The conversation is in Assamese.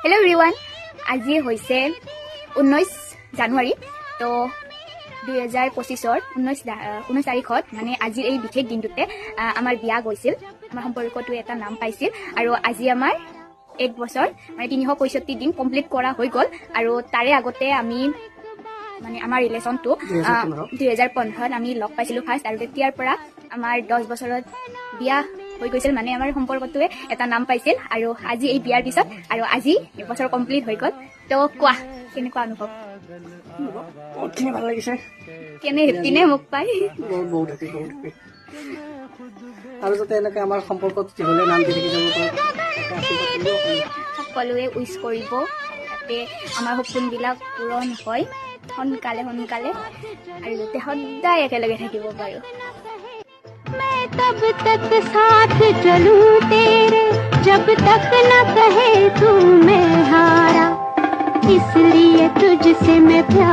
হেল্ল' এভৰিৱান, আজি হৈছে 19 জানুৱাৰী। তো 2025-ৰ 19 তাৰিখত মানে আজিৰ এই বিশেষ দিনটোতে আমাৰ বিয়া গৈছিল। আমাৰ সম্পৰ্কটোৱে এটা নাম পাইছিল আৰু আজি আমাৰ 1 বছৰ মানে 365 দিন কমপ্লিট কৰা হৈ গ'ল। আৰু তাৰে আগতে আমি মানে আমাৰ ৰিলেশ্যনটো 2015-ত আমি লগ পাইছিলোঁ ফাৰ্ষ্ট, আৰু তেতিয়াৰ পৰা আমাৰ 10 বছৰত বিয়া হৈ গৈছিল। মানে আমাৰ সম্পৰ্কটোৱে এটা নাম পাইছিল আৰু আজি এই বিয়াৰ পিছত আৰু আজি 1 বছৰ কমপ্লিট হৈ গ'ল। তো কোৱা, কেনেকুৱা অনুভৱ? বহুতখিনি ভাল লাগিছে। কেনে হেপ্পিনে মোক পাই? বহুত হেপ্পি। আৰু যাতে এনেকৈ আমাৰ সম্পৰ্কত দীঘলীয়া নাম দি থাকি যাব পাৰে, সকলোৱে উইচ কৰিব যাতে আমাৰ সপোনবিলাক পূৰণ হয় সোনকালে আৰু যাতে সদায় একেলগে থাকিব পাৰোঁ। मैं तब तक साथ चलूं तेरे जब तक न कहे तू मैं हारा, इसलिए तुझसे मैं प्यार